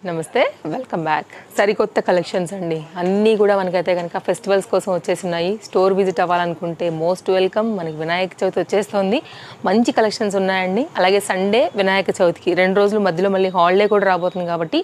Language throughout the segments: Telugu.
నమస్తే వెల్కమ్ బ్యాక్ సరికొత్త కలెక్షన్స్ అండి అన్నీ కూడా మనకైతే కనుక ఫెస్టివల్స్ కోసం వచ్చేస్తున్నాయి స్టోర్ విజిట్ అవ్వాలనుకుంటే మోస్ట్ వెల్కమ్ మనకి వినాయక చవితి వచ్చేస్తుంది మంచి కలెక్షన్స్ ఉన్నాయండి అలాగే సండే వినాయక చవితికి 2 రోజుల మధ్యలో మళ్ళీ హాలిడే కూడా రాబోతుంది కాబట్టి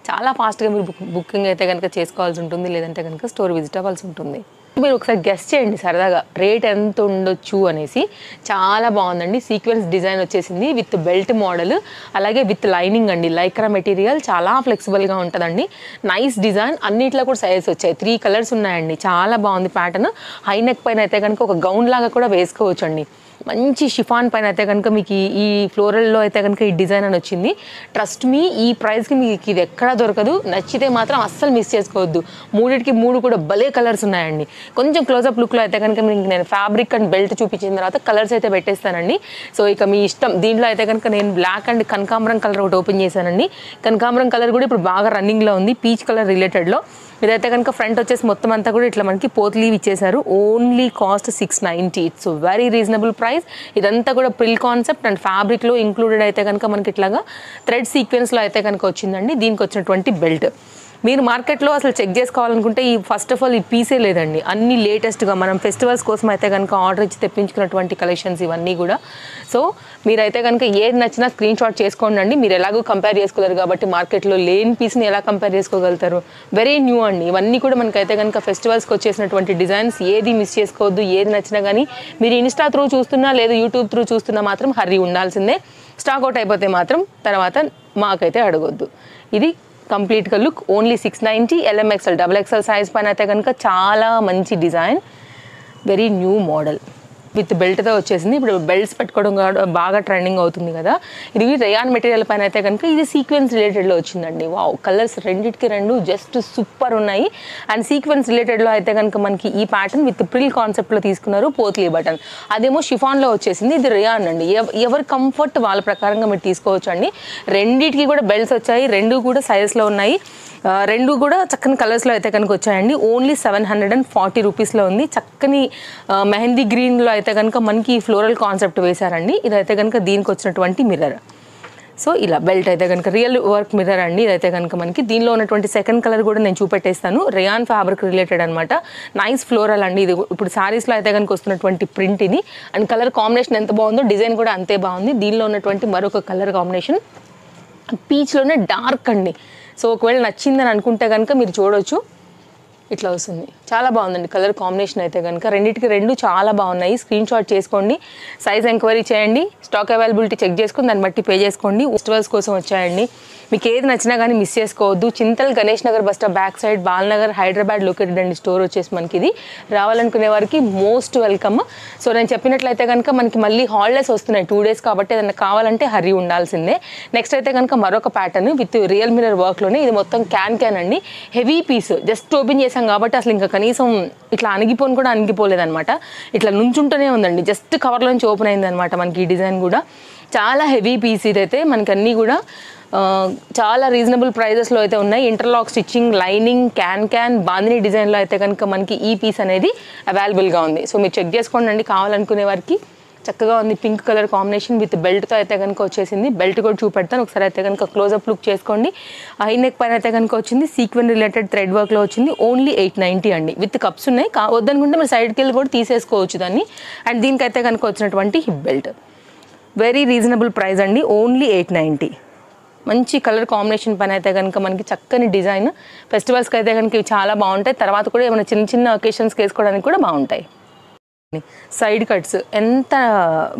చాలా ఫాస్ట్గా మీరు బుకింగ్ అయితే కనుక చేసుకోవాల్సి ఉంటుంది లేదంటే కనుక స్టోర్ విజిట్ అవ్వాల్సి ఉంటుంది మీరు ఒకసారి గెస్ చేయండి సరదాగా రేట్ ఎంత ఉండొచ్చు అనేసి చాలా బాగుందండి సీక్వెన్స్ డిజైన్ వచ్చేసింది విత్ బెల్ట్ మోడల్ అలాగే విత్ లైనింగ్ అండి లైక్రా మెటీరియల్ చాలా ఫ్లెక్సిబుల్గా ఉంటుందండి నైస్ డిజైన్ అన్నిట్లో కూడా సైజెస్ వచ్చాయి 3 కలర్స్ ఉన్నాయండి చాలా బాగుంది ప్యాటర్న్ హై నెక్ పైన అయితే కనుక ఒక గౌన్ లాగా కూడా వేసుకోవచ్చు అండి మంచి షిఫాన్ పైన అయితే కనుక మీకు ఈ ఫ్లోరల్లో అయితే కనుక ఈ డిజైన్ అని వచ్చింది ట్రస్ట్ మీ ఈ ప్రైస్కి మీకు ఇది ఎక్కడా దొరకదు నచ్చితే మాత్రం అస్సలు మిస్ చేసుకోవద్దు 3 కూడా భలే కలర్స్ ఉన్నాయండి కొంచెం క్లోజప్ లుక్లో అయితే కనుక మీకు నేను ఫ్యాబ్రిక్ అండ్ బెల్ట్ చూపించిన తర్వాత కలర్స్ అయితే పెట్టేస్తానండి సో ఇక మీ ఇష్టం దీంట్లో అయితే కనుక నేను బ్లాక్ అండ్ కనకాంబరం కలర్ ఒకటి ఓపెన్ చేశానండి కనకాంబరం కలర్ కూడా ఇప్పుడు బాగా రన్నింగ్లో ఉంది పీచ్ కలర్ రిలేటెడ్లో ఇదైతే కనుక ఫ్రంట్ వచ్చేసి మొత్తం అంతా కూడా ఇట్లా మనకి పోత్లీవ్ ఇచ్చేసారు only cost 690 it's very reasonable price ఇదంతా కూడా ప్రిల్ కాన్సెప్ట్ అండ్ ఫ్యాబ్రిక్లో ఇంక్లూడెడ్ అయితే కనుక మనకి ఇట్లాగా థ్రెడ్ సీక్వెన్స్లో అయితే కనుక వచ్చిందండి దీనికి వచ్చినటువంటి బెల్ట్ మీరు మార్కెట్లో అసలు చెక్ చేసుకోవాలనుకుంటే ఈ ఫస్ట్ ఆఫ్ ఆల్ ఈ పీసే లేదండి అన్ని లేటెస్ట్గా మనం ఫెస్టివల్స్ కోసం అయితే కనుక ఆర్డర్ ఇచ్చి తెప్పించుకున్నటువంటి కలెక్షన్స్ ఇవన్నీ కూడా సో మీరైతే కనుక ఏది నచ్చినా స్క్రీన్ షాట్ చేసుకోండి మీరు ఎలాగో కంపేర్ చేసుకోలేరు కాబట్టి మార్కెట్లో లేని పీస్ని ఎలా కంపేర్ చేసుకోగలుగుతారు వెరీ న్యూ అండి ఇవన్నీ కూడా మనకైతే కనుక ఫెస్టివల్స్కి వచ్చేసినటువంటి డిజైన్స్ ఏది మిస్ చేసుకోవద్దు ఏది నచ్చినా కానీ మీరు ఇన్స్టా త్రూ చూస్తున్నా లేదా యూట్యూబ్ త్రూ చూస్తున్నా మాత్రం హర్రీ ఉండాల్సిందే స్టాక్ అవుట్ అయిపోతే మాత్రం తర్వాత మాకైతే అడగొద్దు ఇది కంప్లీట్గా look only 690 LMXL XXL size పైన అయితే కనుక చాలా మంచి design very new model with బెల్ట్తో వచ్చేసింది ఇప్పుడు బెల్ట్స్ పెట్టుకోవడం బాగా ట్రెండింగ్ అవుతుంది కదా ఇది రేయాన్ మెటీరియల్ పైన అయితే కనుక ఇది సీక్వెన్స్ రిలేటెడ్లో వచ్చిందండి వావ్ కలర్స్ రెండింటికి జస్ట్ సూపర్ ఉన్నాయి అండ్ సీక్వెన్స్ రిలేటెడ్లో అయితే కనుక మనకి ఈ ప్యాటర్న్ విత్ ప్రిల్ కాన్సెప్ట్లో తీసుకున్నారు పోత్లీ బటన్ అదేమో షిఫాన్లో వచ్చేసింది ఇది రేయాన్ అండి ఎవరి కంఫర్ట్ వాళ్ళ ప్రకారంగా మీరు తీసుకోవచ్చు అండి రెండింటికి కూడా బెల్ట్స్ వచ్చాయి 2 కూడా సైజెస్లో ఉన్నాయి 2 కూడా చక్కని కలర్స్లో అయితే కనుక వచ్చాయండి ఓన్లీ 740 రూపీస్లో ఉంది చక్కని మెహందీ గ్రీన్లో అయితే కనుక మనకి ఫ్లోరల్ కాన్సెప్ట్ వేశారండి ఇదైతే కనుక దీనికి వచ్చినటువంటి మిర్రర్ సో ఇలా బెల్ట్ అయితే కనుక రియల్ వర్క్ మిర్రర్ అండి ఇదైతే కనుక మనకి దీనిలో ఉన్నటువంటి సెకండ్ కలర్ కూడా నేను చూపెట్టేస్తాను రేయాన్ ఫ్యాబ్రిక్ రిలేటెడ్ అనమాట నైస్ ఫ్లోరల్ అండి ఇది ఇప్పుడు శారీస్లో అయితే కనుక వస్తున్నటువంటి ప్రింట్ ఇది అండ్ కలర్ కాంబినేషన్ ఎంత బాగుందో డిజైన్ కూడా అంతే బాగుంది దీనిలో ఉన్నటువంటి మరొక కలర్ కాంబినేషన్ పీచ్లోనే డార్క్ అండి సో ఒకవేళ నచ్చిందని అనుకుంటే కనుక మీరు చూడవచ్చు ఇట్లా వస్తుంది చాలా బాగుందండి కలర్ కాంబినేషన్ అయితే కనుక రెండింటికి 2 చాలా బాగున్నాయి స్క్రీన్ షాట్ చేసుకోండి సైజ్ ఎంక్వైరీ చేయండి స్టాక్ అవైలబిలిటీ చెక్ చేసుకుని దాన్ని బట్టి పే చేసుకోండి ఫెస్టివల్స్ కోసం వచ్చాయండి మీకు ఏది నచ్చినా కానీ మిస్ చేసుకోవద్దు Chintal Ganesh Nagar bus stop back side Balanagar Hyderabad located అండి స్టోర్ వచ్చేసి మనకి ఇది రావాలనుకునే వారికి మోస్ట్ వెల్కమ్ సో నేను చెప్పినట్లయితే కనుక మనకి మళ్ళీ హాలిడేస్ వస్తున్నాయి 2 డేస్ కాబట్టి ఏదైనా కావాలంటే హరీ ఉండాల్సిందే నెక్స్ట్ అయితే కనుక మరొక ప్యాటర్న్ విత్ రియల్ మిరర్ వర్క్లోనే ఇది మొత్తం క్యాన్ అండి హెవీ పీస్ జస్ట్ ఓపెన్ చేసాం కాబట్టి అసలు ఇంకా కనీసం ఇట్లా అణిగిపోని కూడా అణిగిపోలేదనమాట ఇట్లా నుంచుంటూనే ఉందండి జస్ట్ కవర్లోంచి ఓపెన్ అయిందనమాట మనకి ఈ డిజైన్ కూడా చాలా హెవీ పీస్ ఇదైతే మనకి అన్నీ కూడా చాలా రీజనబుల్ ప్రైజెస్లో అయితే ఉన్నాయి interlock stitching lining can bandhani డిజైన్లో అయితే కనుక మనకి ఈ పీస్ అనేది అవైలబుల్గా ఉంది సో మీరు చెక్ చేసుకోండి కావాలనుకునే వారికి చక్కగా ఉంది పింక్ కలర్ కాంబినేషన్ విత్ బెల్ట్తో అయితే కనుక వచ్చేసింది బెల్ట్ కూడా చూపెడతాను ఒకసారి అయితే కనుక క్లోజప్ లుక్ చేసుకోండి హై నెక్ పైన అయితే కనుక వచ్చింది సీక్వెన్ రిలేటెడ్ థ్రెడ్ వర్క్లో వచ్చింది ఓన్లీ 890 అండి విత్ కప్స్ ఉన్నాయి వద్దనుకుంటే మీరు సైడ్కి వెళ్ళి కూడా తీసేసుకోవచ్చు దాన్ని అండ్ దీనికైతే కనుక వచ్చినటువంటి hip belt very reasonable price అండి ఓన్లీ 890 మంచి కలర్ కాంబినేషన్ పైన అయితే కనుక మనకి చక్కని డిజైన్ ఫెస్టివల్స్కి అయితే కనుక ఇవి చాలా బాగుంటాయి తర్వాత కూడా ఏమైనా చిన్న ఒకేషన్స్కి వేసుకోవడానికి కూడా బాగుంటాయి సైడ్ కట్స్ ఎంత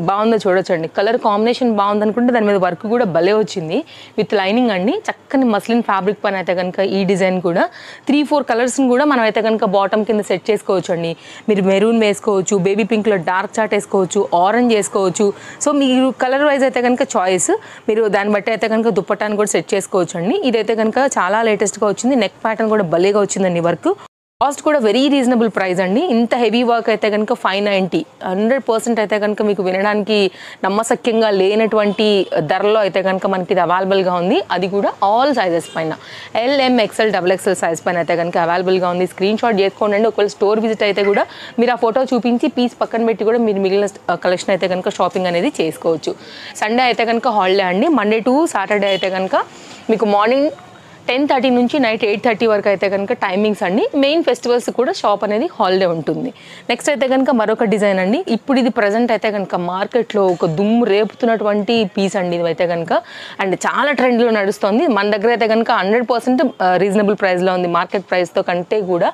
బాగుందో చూడొచ్చండి కలర్ కాంబినేషన్ బాగుందనుకుంటే దాని మీద వర్క్ కూడా భలే వచ్చింది విత్ లైనింగ్ అండి చక్కని మస్లిన్ ఫ్యాబ్రిక్ పైన అయితే కనుక ఈ డిజైన్ కూడా 3-4 కలర్స్ని కూడా మనం అయితే కనుక బాటమ్ కింద సెట్ చేసుకోవచ్చు అండి మీరు మెరూన్ వేసుకోవచ్చు బేబీ పింక్లో డార్క్ చాట్ వేసుకోవచ్చు ఆరెంజ్ వేసుకోవచ్చు సో మీరు కలర్ వైజ్ అయితే కనుక చాయిస్ మీరు దాన్ని బట్టి అయితే కనుక దుప్పటాన్ని కూడా సెట్ చేసుకోవచ్చు అండి ఇదైతే కనుక చాలా లేటెస్ట్గా వచ్చింది నెక్ ప్యాటర్న్ కూడా భలేగా వచ్చిందండి వర్క్ కాస్ట్ కూడా వెరీ రీజనబుల్ ప్రైస్ అండి ఇంత హెవీ వర్క్ అయితే కనుక 590 100% అయితే కనుక మీకు వినడానికి నమ్మశక్యంగా లేనటువంటి ధరలో అయితే కనుక మనకి ఇది అవైలబుల్గా ఉంది అది కూడా ఆల్ సైజెస్ పైన LMXL XXL సైజ్ పైన అయితే కనుక అవైలబుల్గా ఉంది స్క్రీన్ షాట్ చేసుకోండి ఒకవేళ స్టోర్ విజిట్ అయితే కూడా మీరు ఆ ఫోటో చూపించి పీస్ పక్కన పెట్టి కూడా మీరు మిగిలిన కలెక్షన్ అయితే కనుక షాపింగ్ అనేది చేసుకోవచ్చు సండే అయితే కనుక హాలిడే అండి మండే టు సాటర్డే అయితే కనుక మీకు మార్నింగ్ 10:30 నుంచి నైట్ 8:30 వరకు అయితే కనుక టైమింగ్స్ అండి. మెయిన్ ఫెస్టివల్స్ కూడా షాప్ అనేది హాలిడే ఉంటుంది. నెక్స్ట్ అయితే కనుక మరొక డిజైన్ అండి. ఇప్పుడు ఇది ప్రజెంట్ అయితే కనుక మార్కెట్లో ఒక దుమ్ము రేపుతున్నటువంటి పీస్ అండి ఇది అయితే కనుక. అండ్ చాలా ట్రెండ్లో నడుస్తుంది. మన దగ్గర అయితే కనుక 100% రీజనబుల్ ప్రైస్లో ఉంది. మార్కెట్ ప్రైస్తో కంటే కూడా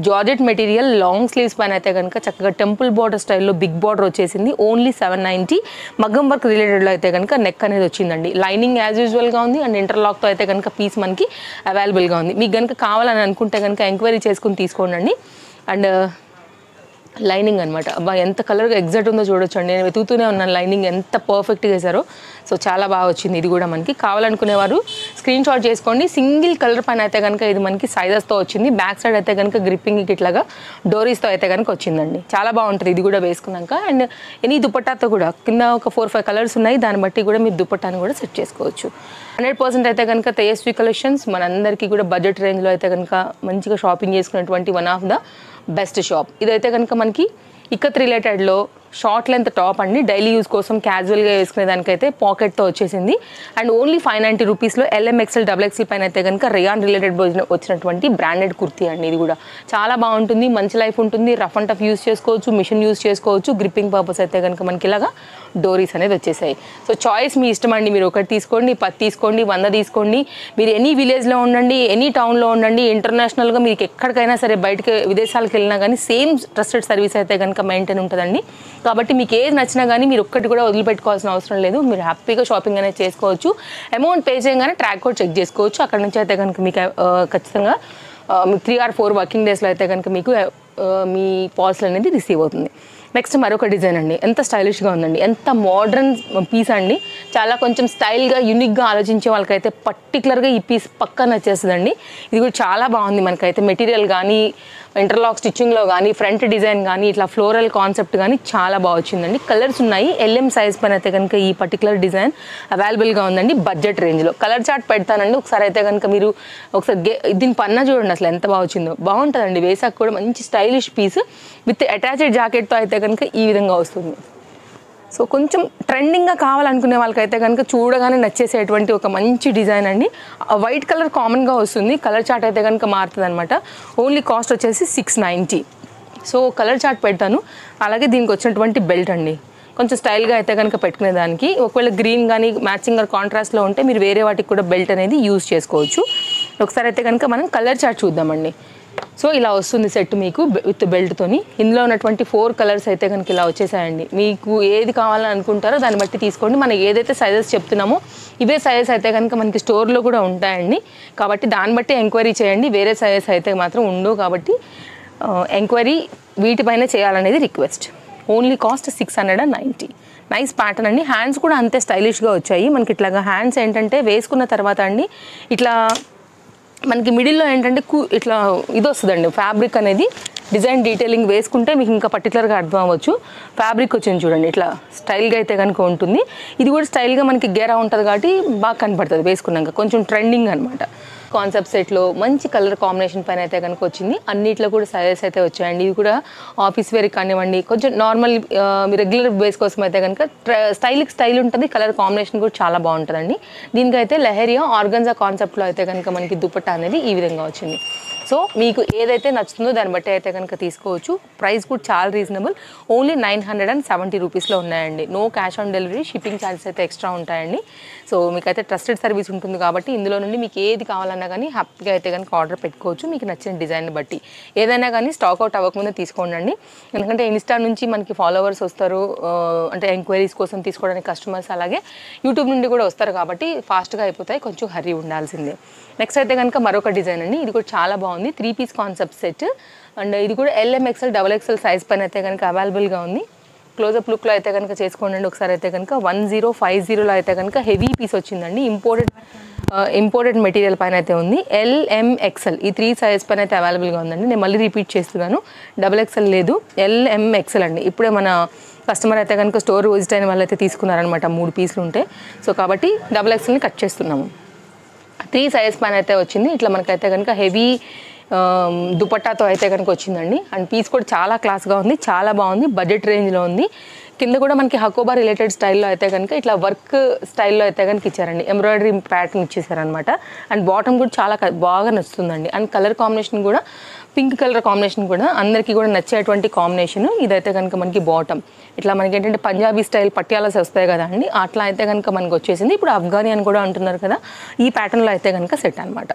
జార్జెట్ మెటీరియల్ లాంగ్ స్లీవ్స్ పైన అయితే కనుక చక్కగా టెంపుల్ బార్డర్ స్టైల్లో బిగ్ బార్డర్ వచ్చేసింది. ఓన్లీ 790. మగ్గం వర్క్ రిలేటెడ్లో అయితే కనుక నెక్ అనేది వచ్చిందండి. లైనింగ్ యాజ్ యూజువల్గా ఉంది అండ్ ఇంటర్లాక్తో అయితే కనుక పీస్ మనకి అవైలబుల్గా ఉంది. మీకు కనుక కావాలని అనుకుంటే కనుక ఎంక్వైరీ చేసుకుని తీసుకోండి. అండ్ లైనింగ్ అనమాట. అబ్బా ఎంత కలర్గా ఎగ్జాక్ట్ ఉందో చూడొచ్చండి. నేను వెతుకుతూనే ఉన్నాను లైనింగ్ ఎంత పర్ఫెక్ట్గా వేసారో. సో చాలా బాగా వచ్చింది. ఇది కూడా మనకి కావాలనుకునేవారు స్క్రీన్ షాట్ చేసుకోండి. సింగిల్ కలర్ పైన అయితే కనుక ఇది మనకి సైజెస్తో వచ్చింది. బ్యాక్ సైడ్ అయితే కనుక గ్రిప్పింగ్ ఇట్లాగా డోరీస్తో అయితే కనుక వచ్చిందండి. చాలా బాగుంటుంది ఇది కూడా వేసుకున్నాక. అండ్ ఎనీ దుపట్టాతో కూడా కింద ఒక 4-5 కలర్స్ ఉన్నాయి. దాన్ని బట్టి కూడా మీరు దుపట్టాను కూడా సెట్ చేసుకోవచ్చు. 100% అయితే కనుక తేజస్వి కలెక్షన్స్ మనందరికీ కూడా బడ్జెట్ రేంజ్లో అయితే కనుక మంచిగా షాపింగ్ చేసుకునేటువంటి one of the best shop. ఇదైతే కనుక మనకి ఇక్కత్ రిలేటెడ్లో షార్ట్ లెంత్ టాప్ అండి. డైలీ యూజ్ కోసం క్యాజువల్గా వేసుకునే దానికైతే పాకెట్తో వచ్చేసింది. అండ్ ఓన్లీ 590 రూపీస్లో LMXL XXL పైన అయితే కనుక రేయాన్ రిలేటెడ్ వచ్చినటువంటి బ్రాండెడ్ కుర్తీ అండి. ఇది కూడా చాలా బాగుంటుంది. మంచి లైఫ్ ఉంటుంది. రఫ్ అండ్ టఫ్ యూజ్ చేసుకోవచ్చు, మిషన్ యూజ్ చేసుకోవచ్చు. గ్రిప్పింగ్ పర్పస్ అయితే కనుక మనకి ఇలాగా డోరీస్ అనేది వచ్చేసాయి. సో చాయిస్ మీ ఇష్టం అండి. మీరు ఒకటి తీసుకోండి, 10 తీసుకోండి, 100 తీసుకోండి. మీరు ఎనీ విలేజ్లో ఉండండి, ఎనీ టౌన్లో ఉండండి, ఇంటర్నేషనల్గా మీకు ఎక్కడికైనా సరే బయటకి విదేశాలకు వెళ్ళినా కానీ సేమ్ ట్రస్టెడ్ సర్వీస్ అయితే కనుక మెయింటైన్ ఉంటుందండి. కాబట్టి మీకు ఏది నచ్చినా కానీ మీరు ఒక్కటి కూడా వదిలిపెట్టుకోవాల్సిన అవసరం లేదు. మీరు హ్యాపీగా షాపింగ్ అనేది చేసుకోవచ్చు. అమౌంట్ పే చేయగానే ట్రాక్ కోడ్ చెక్ చేసుకోవచ్చు. అక్కడ నుంచి అయితే కనుక మీకు ఖచ్చితంగా మీకు 3 or 4 వర్కింగ్ డేస్లో అయితే కనుక మీకు మీ పార్సల్ అనేది రిసీవ్ అవుతుంది. నెక్స్ట్ మరొక డిజైన్ అండి. ఎంత స్టైలిష్గా ఉందండి. ఎంత మోడర్న్ పీస్ అండి. చాలా కొంచెం స్టైల్గా యూనిక్గా ఆలోచించే వాళ్ళకైతే పర్టికులర్గా ఈ పీస్ పక్కా నచ్చేస్తుందండి. ఇది కూడా చాలా బాగుంది. మనకైతే మెటీరియల్ కానీ ఇంటర్లాక్ స్టిచ్చింగ్లో కానీ ఫ్రంట్ డిజైన్ కానీ ఇట్లా ఫ్లోరల్ కాన్సెప్ట్ కానీ చాలా బాగా వచ్చిందండి. కలర్స్ ఉన్నాయి. LM సైజ్ పైన అయితే కనుక ఈ పర్టికులర్ డిజైన్ అవైలబుల్గా ఉందండి బడ్జెట్ రేంజ్లో. కలర్ చార్ట్ పెడతానండి ఒకసారి. అయితే కనుక మీరు ఒకసారి దీని పన్నా చూడండి అసలు ఎంత బాగా వచ్చిందో. బాగుంటుందండి. వేసాక కూడా మంచి స్టైలిష్ పీస్ విత్ అటాచ్డ్ జాకెట్తో అయితే కనుక ఈ విధంగా వస్తుంది. సో కొంచెం ట్రెండింగ్గా కావాలనుకునే వాళ్ళకైతే కనుక చూడగానే నచ్చేసేటువంటి ఒక మంచి డిజైన్ అండి. వైట్ కలర్ కామన్గా వస్తుంది. కలర్ చార్ట్ అయితే కనుక మారుతుంది అనమాట. ఓన్లీ కాస్ట్ వచ్చేసి 690. సో కలర్ చార్ట్ పెడతాను. అలాగే దీనికి వచ్చినటువంటి బెల్ట్ అండి. కొంచెం స్టైల్గా అయితే కనుక పెట్టుకునేదానికి ఒకవేళ గ్రీన్ కానీ మ్యాచింగ్ కాంట్రాస్ట్లో ఉంటే మీరు వేరే వాటికి కూడా బెల్ట్ అనేది యూజ్ చేసుకోవచ్చు. ఒకసారి అయితే కనుక మనం కలర్ చార్ట్ చూద్దామండి. సో ఇలా వస్తుంది సెట్ మీకు విత్ బెల్ట్తోని. ఇందులో ఉన్నటువంటి 4 కలర్స్ అయితే కనుక ఇలా వచ్చేసాయండి. మీకు ఏది కావాలని అనుకుంటారో దాన్ని బట్టి తీసుకోండి. మనకి ఏదైతే సైజెస్ చెప్తున్నామో ఇవే సైజెస్ అయితే కనుక మనకి స్టోర్లో కూడా ఉంటాయండి. కాబట్టి దాన్ని బట్టి ఎంక్వైరీ చేయండి. వేరే సైజెస్ అయితే మాత్రం ఉండవు. కాబట్టి ఎంక్వైరీ వీటిపైన చేయాలనేది request. Only cost 690. Nice pattern అండి. హ్యాండ్స్ కూడా అంతే స్టైలిష్గా వచ్చాయి. మనకి ఇట్లాగా హ్యాండ్స్ ఏంటంటే వేసుకున్న తర్వాత అండి ఇట్లా మనకి మిడిల్లో ఏంటంటే ఇట్లా ఇది వస్తుందండి. ఫ్యాబ్రిక్ అనేది డిజైన్ డీటెయిలింగ్ వేసుకుంటే మీకు ఇంకా పర్టికులర్గా అర్థం అవ్వచ్చు. ఫ్యాబ్రిక్ వచ్చింది చూడండి. ఇట్లా స్టైల్గా అయితే కనుక ఉంటుంది. ఇది కూడా స్టైల్గా మనకి గేరా ఉంటుంది కాబట్టి బాగా కనపడుతుంది వేసుకున్నాక. కొంచెం ట్రెండింగ్ అనమాట. కాన్సెప్ట్ సెట్లో మంచి కలర్ కాంబినేషన్ పైన అయితే కనుక వచ్చింది. అన్నిట్లో కూడా సైజెస్ అయితే వచ్చాయండి. ఇవి కూడా ఆఫీస్ వేర్కి కానివ్వండి, కొంచెం నార్మల్ రెగ్యులర్ బేస్ కోసం అయితే కనుక స్టైల్ ఉంటుంది. కలర్ కాంబినేషన్ కూడా చాలా బాగుంటుందండి. దీనికైతే లెహరియా ఆర్గన్జా కాన్సెప్ట్లో అయితే కనుక మనకి దుపట్టా అనేది ఈ విధంగా వచ్చింది. సో మీకు ఏదైతే నచ్చుతుందో దాన్ని బట్టి అయితే కనుక తీసుకోవచ్చు. ప్రైస్ కూడా చాలా రీజనబుల్. ఓన్లీ 970 రూపీస్లో ఉన్నాయండి. No cash on delivery. Shipping charges అయితే ఎక్స్ట్రా ఉంటాయండి. సో మీకైతే ట్రస్టెడ్ సర్వీస్ ఉంటుంది కాబట్టి ఇందులో నుండి మీకు ఏది కావాలన్నా కానీ హ్యాపీగా అయితే కనుక ఆర్డర్ పెట్టుకోవచ్చు. మీకు నచ్చిన డిజైన్ బట్టి ఏదైనా కానీ స్టాక్ అవుట్ అవ్వకముందే తీసుకోండి. ఎందుకంటే ఇన్స్టా నుంచి మనకి ఫాలోవర్స్ వస్తారు, అంటే ఎంక్వైరీస్ కోసం తీసుకోవడానికి కస్టమర్స్, అలాగే యూట్యూబ్ నుండి కూడా వస్తారు కాబట్టి ఫాస్ట్గా అయిపోతాయి. కొంచెం హర్రీ ఉండాల్సిందే. నెక్స్ట్ అయితే కనుక మరొక డిజైన్ అండి. ఇది కూడా చాలా బాగుంది. 3 పీస్ కాన్సెప్ట్ సెట్ అండ్ ఇది కూడా LMXL XXL సైజ్ పైన అయితే కనుక అవైలబుల్గా ఉంది. క్లోజప్ లుక్లో అయితే కనుక చేసుకోండి. ఒకసారి అయితే కనుక 1050లో అయితే కనుక హెవీ పీస్ వచ్చిందండి. ఇంపోర్టెడ్ మెటీరియల్ పైన అయితే ఉంది. LMXL ఈ 3 సైజ్ పైన అయితే అవైలబుల్గా ఉందండి. నేను మళ్ళీ రిపీట్ చేస్తున్నాను. XXL లేదు, LMXL అండి. ఇప్పుడే మన కస్టమర్ అయితే కనుక స్టోర్ విజిట్ అయిన వాళ్ళు అయితే తీసుకున్నారనమాట. 3 పీసులు ఉంటాయి. సో కాబట్టి XXLని కట్ చేస్తున్నాము. 3 సైజ్ పైన అయితే వచ్చింది. ఇట్లా మనకైతే కనుక హెవీ దుపట్టాతో అయితే కనుక వచ్చిందండి. అండ్ పీస్ కూడా చాలా క్లాస్గా ఉంది, చాలా బాగుంది, బడ్జెట్ రేంజ్లో ఉంది. కింద కూడా మనకి హకోబా రిలేటెడ్ స్టైల్లో అయితే కనుక ఇట్లా వర్క్ స్టైల్లో అయితే కనుక ఇచ్చారండి, ఎంబ్రాయిడరీ ప్యాటర్న్ ఇచ్చేసారనమాట. అండ్ బాటమ్ కూడా చాలా బాగా నచ్చుతుందండి. అండ్ కలర్ కాంబినేషన్ కూడా పింక్ కలర్ కాంబినేషన్ కూడా అందరికీ కూడా నచ్చేటువంటి కాంబినేషన్. ఇదైతే కనుక మనకి బాటమ్ ఇట్లా మనకి ఏంటంటే పంజాబీ స్టైల్ పట్యాలాస్ వస్తాయి కదా అండి, అట్లా అయితే కనుక మనకు వచ్చేసింది. ఇప్పుడు అఫ్ఘానీ అని కూడా అంటున్నారు కదా, ఈ ప్యాటర్న్లో అయితే కనుక సెట్ అనమాట.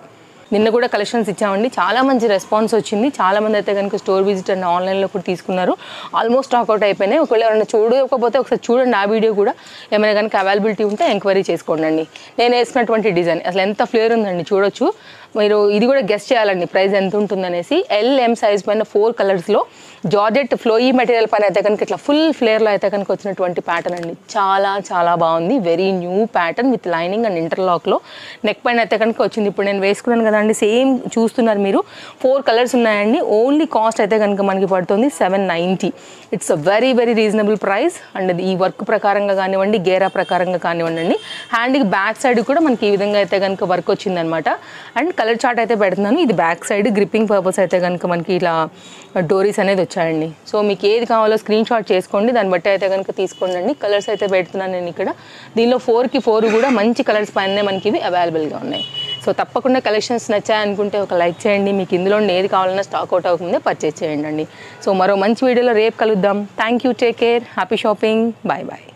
నిన్న కూడా కలెక్షన్స్ ఇచ్చామండి, చాలా మంచి రెస్పాన్స్ వచ్చింది. చాలామంది అయితే కనుక స్టోర్ విజిట్ అండ్ ఆన్లైన్లో కూడా తీసుకున్నారు. ఆల్మోస్ట్ స్టాక్అవుట్ అయిపోయినాయి. ఒకవేళ ఎవరైనా చూడకపోతే ఒకసారి చూడండి, ఆ వీడియో కూడా ఏమైనా కనుక అవైలబిలిటీ ఉంటే ఎంక్వైరీ చేసుకోండి. నేను వేసుకున్నటువంటి డిజైన్ అసలు ఎంత ఫ్లేర్ ఉందండి, చూడొచ్చు మీరు. ఇది కూడా గెస్ట్ చేయాలండి ప్రైస్ ఎంత ఉంటుందనేసి. LM సైజ్ పైన 4 కలర్స్లో జార్జెట్ ఫ్లోయీ మెటీరియల్ పైన అయితే కనుక ఇట్లా ఫుల్ ఫ్లేర్లో అయితే కనుక వచ్చినటువంటి ప్యాటర్న్ అండి. చాలా చాలా బాగుంది, very new pattern with lining and ఇంటర్లాక్లో నెక్ పైన అయితే కనుక వచ్చింది. ఇప్పుడు నేను వేసుకున్నాను కదండి, సేమ్ చూస్తున్నారు మీరు. 4 కలర్స్ ఉన్నాయండి. ఓన్లీ కాస్ట్ అయితే కనుక మనకి పడుతుంది 790. It's a very very reasonable price. And ఈ వర్క్ ప్రకారంగా కానివ్వండి, గేరా ప్రకారంగా కానివ్వండి, హ్యాండ్కి బ్యాక్ సైడ్ కూడా మనకి ఈ విధంగా అయితే కనుక వర్క్ వచ్చిందనమాట. అండ్ కలర్ చార్ట్ అయితే పెడుతున్నాను. ఇది బ్యాక్ సైడ్ గ్రిప్పింగ్ పర్పస్ అయితే కనుక మనకి ఇలా డోరీస్ అనేది వచ్చాయండి. సో మీకు ఏది కావాలో స్క్రీన్ షాట్ చేసుకోండి, దాన్ని బట్టి అయితే కనుక తీసుకోండి. కలర్స్ అయితే పెడుతున్నాను నేను ఇక్కడ. దీనిలో 4కి 4 కూడా మంచి కలర్స్ పైనే మనకి ఇవి అవైలబుల్గా ఉన్నాయి. సో తప్పకుండా కలెక్షన్స్ నచ్చాయనుకుంటే ఒక లైక్ చేయండి. మీకు ఇందులో ఏది కావాలన్నా స్టాక్ అవుట్ అవ్వకముందే పర్చేస్ చేయండి. సో మరో మంచి వీడియోలో రేపు కలుద్దాం. Thank you, take care, happy shopping, bye bye.